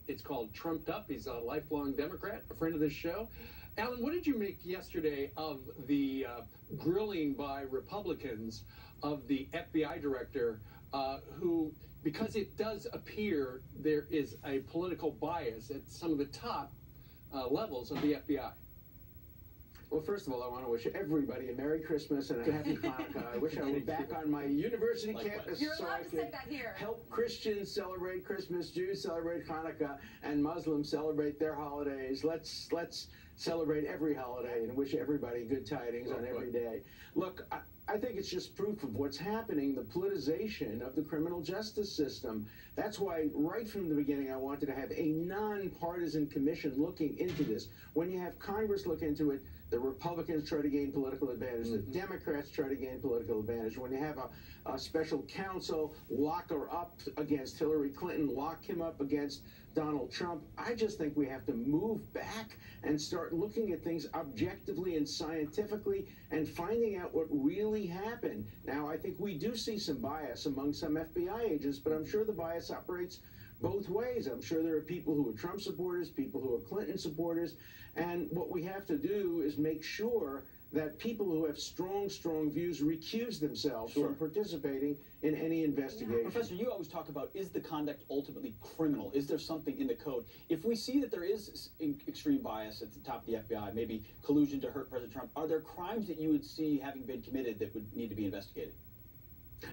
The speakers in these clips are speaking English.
It's called Trumped Up. He's a lifelong Democrat, a friend of this show. Alan, what did you make yesterday of the grilling by Republicans of the FBI director who, because it does appear there is a political bias at some of the top levels of the FBI? Well, first of all, I want to wish everybody a Merry Christmas and a Happy Hanukkah. I wish I were back on my university campus You're so allowed I to say could that here. help Christians celebrate Christmas, Jews celebrate Hanukkah, and Muslims celebrate their holidays. Let's celebrate every holiday and wish everybody good tidings on every day. Look, I think it's just proof of what's happening, the politicization of the criminal justice system. That's why right from the beginning I wanted to have a nonpartisan commission looking into this. When you have Congress look into it, the Republicans try to gain political advantage, the Democrats try to gain political advantage. When you have a special counsel lock her up against Hillary Clinton, lock him up against Donald Trump, I just think we have to move back and start looking at things objectively and scientifically and finding out what really happened. Now, I think we do see some bias among some FBI agents, but I'm sure the bias operates both ways. I'm sure there are people who are Trump supporters, people who are Clinton supporters, and what we have to do is make sure that people who have strong views recuse themselves from participating in any investigation. Professor, you always talk about, is the conduct ultimately criminal? Is there something in the code? If we see that there is extreme bias at the top of the FBI, maybe collusion to hurt President Trump, are there crimes that you would see having been committed that would need to be investigated?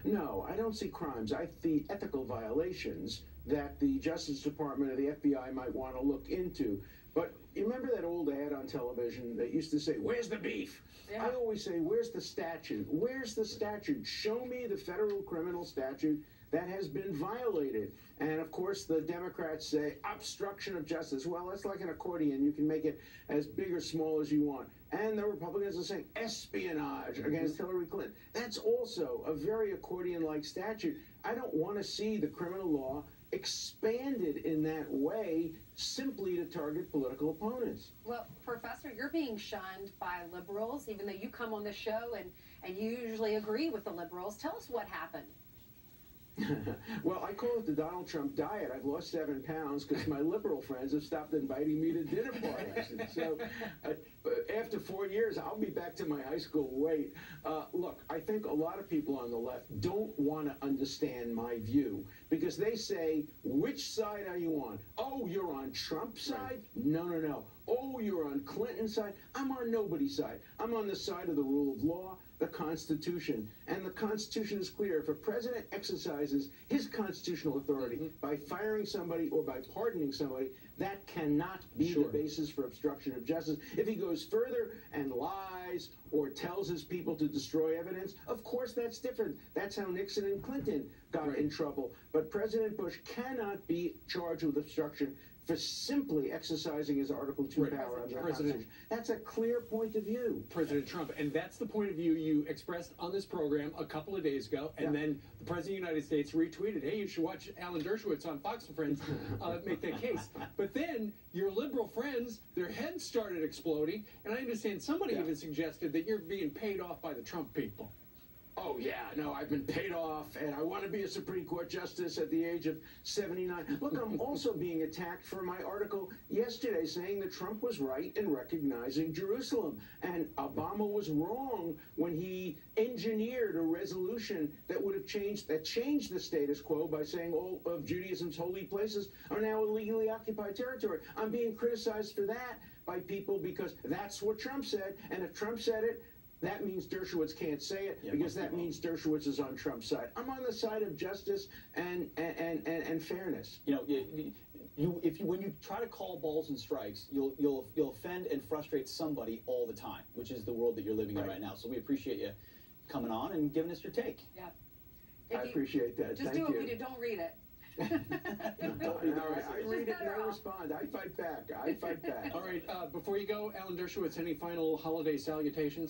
No, I don't see crimes. I see ethical violations that the Justice Department or the FBI might want to look into. But you remember that old ad on television that used to say, "Where's the beef?" Yeah. I always say, where's the statute? Where's the statute? Show me the federal criminal statute that has been violated. And of course the Democrats say obstruction of justice. Well, that's like an accordion. You can make it as big or small as you want. And the Republicans are saying espionage against Hillary Clinton. That's also a very accordion-like statute. I don't want to see the criminal law expanded in that way simply to target political opponents. Well, Professor, you're being shunned by liberals, even though you come on the show and you usually agree with the liberals. Tell us what happened. Well, I call it the Donald Trump diet. I've lost 7 pounds because my liberal friends have stopped inviting me to dinner parties. And so after 4 years, I'll be back to my high school weight. Look, I think a lot of people on the left don't want to understand my view because they say, which side are you on? Oh, you're on Trump's side? No, no, no. Oh, you're on Clinton's side? I'm on nobody's side. I'm on the side of the rule of law, the Constitution. And the Constitution is clear. If a president exercises his constitutional authority by firing somebody or by pardoning somebody, that cannot be the basis for obstruction of justice. If he goes further and lies or tells his people to destroy evidence, of course that's different. That's how Nixon and Clinton got in trouble. But President Bush cannot be charged with obstruction for simply exercising his Article 2 power under the Constitution. That's a clear point of view. President Trump, and that's the point of view you expressed on this program a couple of days ago, and then the President of the United States retweeted, hey, you should watch Alan Dershowitz on Fox and Friends make that case. But then your liberal friends, their heads started exploding, and I understand somebody even suggested that you're being paid off by the Trump people. Oh, yeah, no, I've been paid off, and I want to be a Supreme Court justice at the age of 79. Look, I'm also being attacked for my article yesterday saying that Trump was right in recognizing Jerusalem, and Obama was wrong when he engineered a resolution that would have changed the status quo by saying all of Judaism's holy places are now illegally occupied territory. I'm being criticized for that by people because that's what Trump said, and if Trump said it, that means Dershowitz can't say it because that means Dershowitz is on Trump's side. I'm on the side of justice and fairness. You know, when you try to call balls and strikes, you'll offend and frustrate somebody all the time, which is the world that you're living in right now. So we appreciate you coming on and giving us your take. Yeah, I appreciate that. Just do what we do. Don't read it. I read it and I respond. I fight back. I fight back. All right, before you go, Alan Dershowitz, any final holiday salutations?